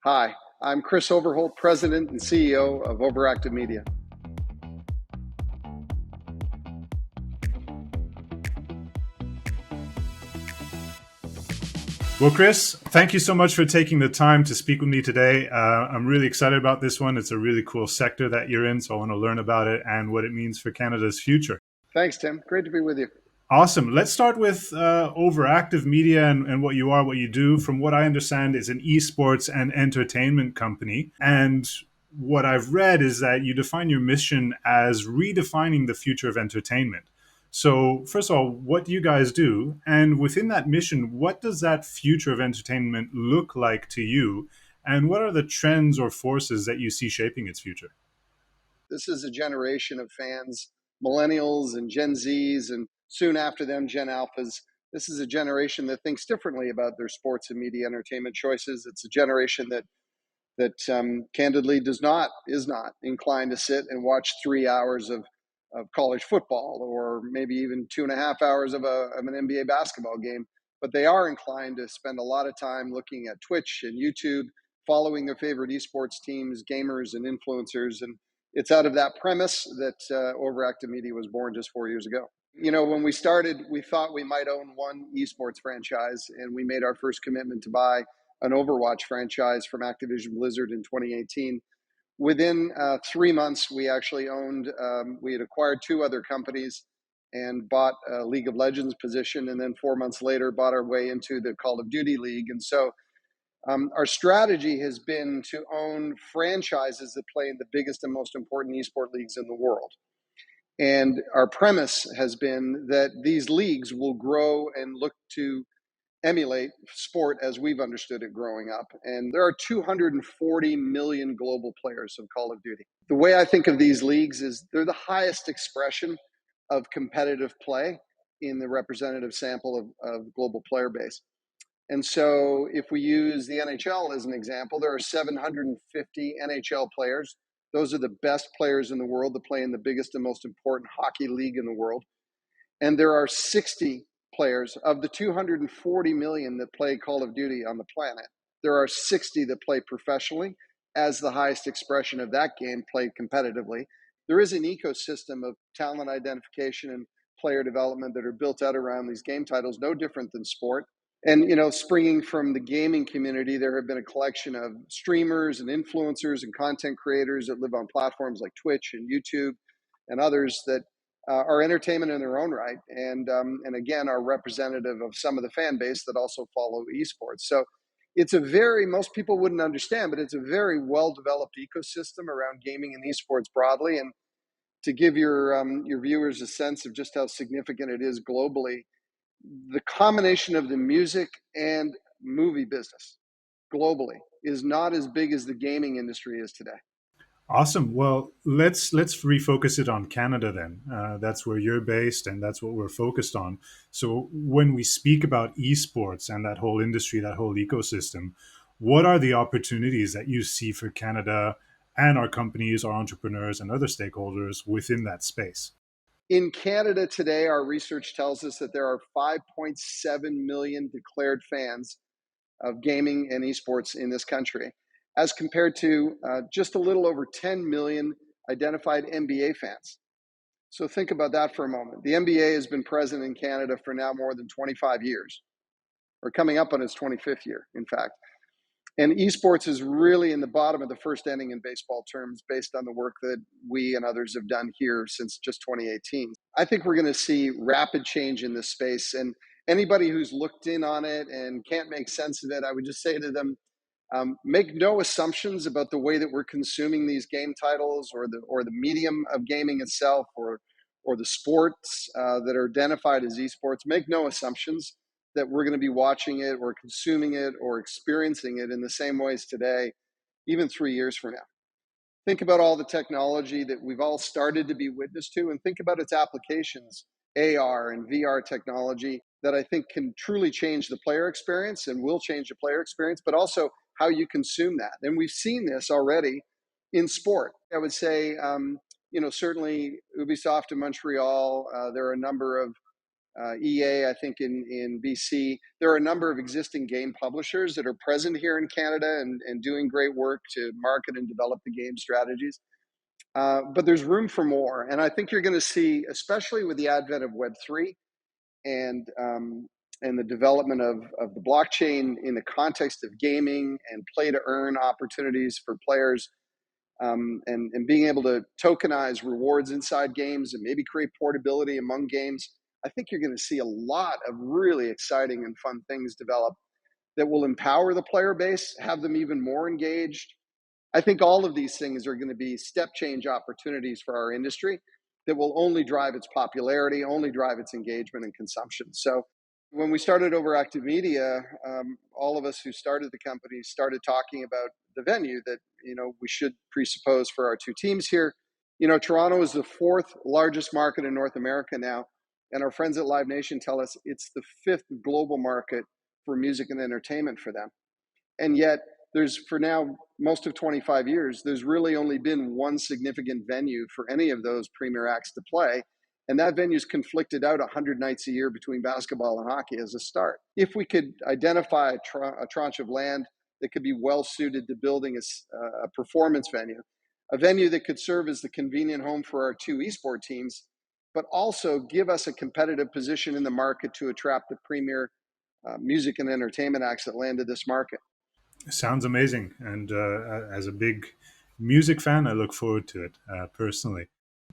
Hi, I'm Chris Overholt, President and CEO of OverActive Media. Well, Chris, thank you so much for taking the time to speak with me today. I'm really excited about this one. It's a really cool sector that you're in, so I want to learn about it and what it means for Canada's future. Thanks, Tim. Great to be with you. Awesome. Let's start with Overactive Media and what you are, what you do. From what I understand, is an esports and entertainment company. And what I've read is that you define your mission as redefining the future of entertainment. So, first of all, what do you guys do? And within that mission, what does that future of entertainment look like to you? And what are the trends or forces that you see shaping its future? This is a generation of fans, millennials and Gen Zs, and soon after them, Gen Alphas. This is a generation that thinks differently about their sports and media entertainment choices. It's a generation that candidly is not inclined to sit and watch 3 hours of college football, or maybe even 2.5 hours of an NBA basketball game. But they are inclined to spend a lot of time looking at Twitch and YouTube, following their favorite esports teams, gamers, and influencers. And it's out of that premise that Overactive Media was born just 4 years ago. You know, when we started, we thought we might own one esports franchise, and we made our first commitment to buy an Overwatch franchise from Activision Blizzard in 2018. Within 3 months, we actually we had acquired two other companies and bought a League of Legends position, and then 4 months later bought our way into the Call of Duty League. And so our strategy has been to own franchises that play in the biggest and most important esport leagues in the world. And our premise has been that these leagues will grow and look to emulate sport as we've understood it growing up. And there are 240 million global players of Call of Duty. The way I think of these leagues is they're the highest expression of competitive play in the representative sample of global player base. And so if we use the NHL as an example, there are 750 NHL players. Those are the best players in the world that play in the biggest and most important hockey league in the world. And there are 60 players of the 240 million that play Call of Duty on the planet. There are 60 that play professionally as the highest expression of that game, played competitively. There is an ecosystem of talent identification and player development that are built out around these game titles, no different than sport. And, you know, springing from the gaming community, there have been a collection of streamers and influencers and content creators that live on platforms like Twitch and YouTube and others that are entertainment in their own right, and again are representative of some of the fan base that also follow esports. So it's most people wouldn't understand, but it's a very well developed ecosystem around gaming and esports broadly. And to give your viewers a sense of just how significant it is globally, the combination of the music and movie business globally is not as big as the gaming industry is today. Awesome. Well, let's refocus it on Canada then. That's where you're based, and that's what we're focused on. So, when we speak about esports and that whole industry, that whole ecosystem, what are the opportunities that you see for Canada and our companies, our entrepreneurs, and other stakeholders within that space? In Canada today, our research tells us that there are 5.7 million declared fans of gaming and esports in this country, as compared to just a little over 10 million identified NBA fans. So think about that for a moment. The NBA has been present in Canada for now more than 25 years, or coming up on its 25th year, in fact. And esports is really in the bottom of the first inning in baseball terms, based on the work that we and others have done here since just 2018. I think we're going to see rapid change in this space. And anybody who's looked in on it and can't make sense of it, I would just say to them, make no assumptions about the way that we're consuming these game titles, or the medium of gaming itself, or the sports that are identified as esports. Make no assumptions that we're going to be watching it or consuming it or experiencing it in the same ways today, even 3 years from now. Think about all the technology that we've all started to be witness to, and think about its applications, AR and VR technology, that I think can truly change the player experience and will change the player experience, but also how you consume that. And we've seen this already in sport. I would say, certainly Ubisoft in Montreal, there are a number of EA, I think in BC. There are a number of existing game publishers that are present here in Canada and doing great work to market and develop the game strategies. But there's room for more. And I think you're going to see, especially with the advent of Web3 and the development of the blockchain in the context of gaming and play to earn opportunities for players, and being able to tokenize rewards inside games and maybe create portability among games. I think you're going to see a lot of really exciting and fun things develop that will empower the player base, have them even more engaged. I think all of these things are going to be step change opportunities for our industry that will only drive its popularity, only drive its engagement and consumption. So when we started Overactive Media, all of us who started the company started talking about the venue that we should presuppose for our two teams here. Toronto is the fourth largest market in North America now, and our friends at Live Nation tell us it's the fifth global market for music and entertainment for them. And yet, for now, most of 25 years, there's really only been one significant venue for any of those premier acts to play. And that venue's conflicted out 100 nights a year between basketball and hockey as a start. If we could identify a tranche of land that could be well suited to building a performance venue, a venue that could serve as the convenient home for our two esports teams, but also give us a competitive position in the market to attract the premier music and entertainment acts that land to this market. Sounds amazing. And as a big music fan, I look forward to it personally.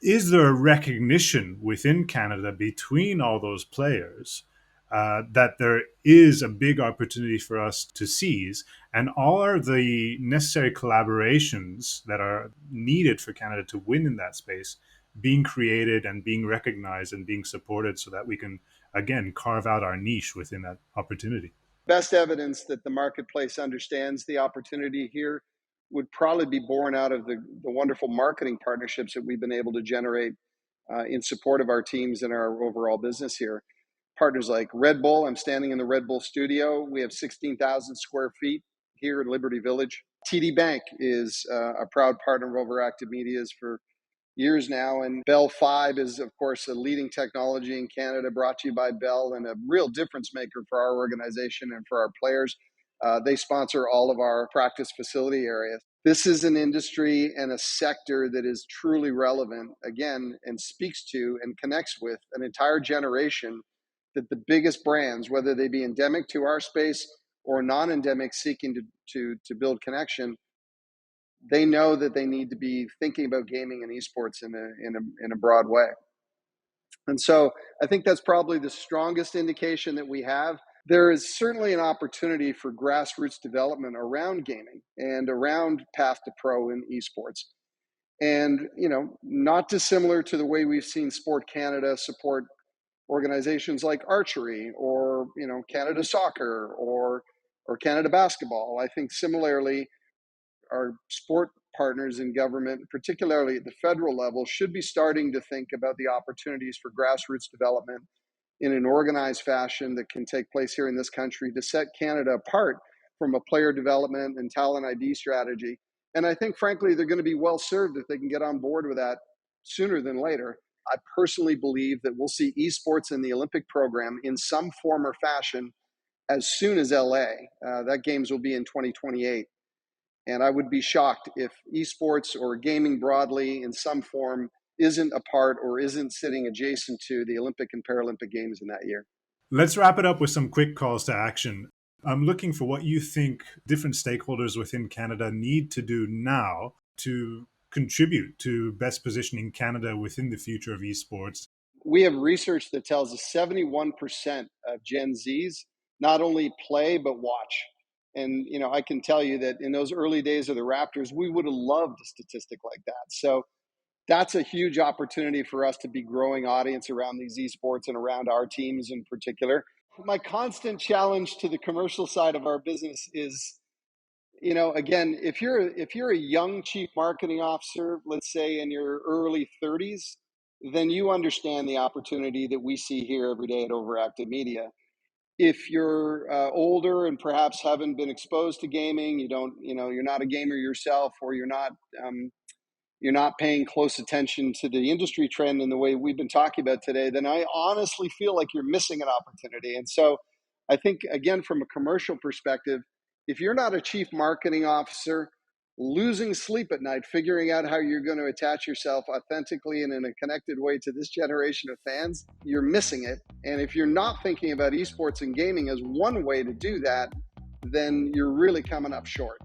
Is there a recognition within Canada between all those players that there is a big opportunity for us to seize? And are the necessary collaborations that are needed for Canada to win in that space being created and being recognized and being supported so that we can, again, carve out our niche within that opportunity? Best evidence that the marketplace understands the opportunity here would probably be born out of the wonderful marketing partnerships that we've been able to generate in support of our teams and our overall business here. Partners like Red Bull. I'm standing in the Red Bull studio. We have 16,000 square feet here in Liberty Village. TD Bank is a proud partner of Overactive Media's for years now. And Bell 5 is, of course, a leading technology in Canada, brought to you by Bell, and a real difference maker for our organization and for our players. They sponsor all of our practice facility areas. This is an industry and a sector that is truly relevant, again, and speaks to and connects with an entire generation that the biggest brands, whether they be endemic to our space or non-endemic seeking to build connection, they know that they need to be thinking about gaming and esports in a broad way. And so I think that's probably the strongest indication that we have. There is certainly an opportunity for grassroots development around gaming and around path to pro in esports. And, not dissimilar to the way we've seen Sport Canada support organizations like archery or, Canada Soccer or Canada Basketball. I think similarly, our sport partners in government, particularly at the federal level, should be starting to think about the opportunities for grassroots development in an organized fashion that can take place here in this country to set Canada apart from a player development and talent ID strategy. And I think, frankly, they're going to be well served if they can get on board with that sooner than later. I personally believe that we'll see esports in the Olympic program in some form or fashion as soon as LA. That games will be in 2028. And I would be shocked if esports or gaming broadly in some form isn't a part or isn't sitting adjacent to the Olympic and Paralympic Games in that year. Let's wrap it up with some quick calls to action. I'm looking for what you think different stakeholders within Canada need to do now to contribute to best positioning Canada within the future of esports. We have research that tells us 71% of Gen Zs not only play but watch. And, I can tell you that in those early days of the Raptors, we would have loved a statistic like that. So that's a huge opportunity for us to be growing audience around these esports and around our teams in particular. My constant challenge to the commercial side of our business is, again, if you're a young chief marketing officer, let's say in your early 30s, then you understand the opportunity that we see here every day at Overactive Media. If you're older and perhaps haven't been exposed to gaming, you're not a gamer yourself, or you're not, you're not paying close attention to the industry trend in the way we've been talking about today, then I honestly feel like you're missing an opportunity. And so I think, again, from a commercial perspective, if you're not a chief marketing officer, losing sleep at night, figuring out how you're going to attach yourself authentically and in a connected way to this generation of fans, you're missing it. And if you're not thinking about esports and gaming as one way to do that, then you're really coming up short.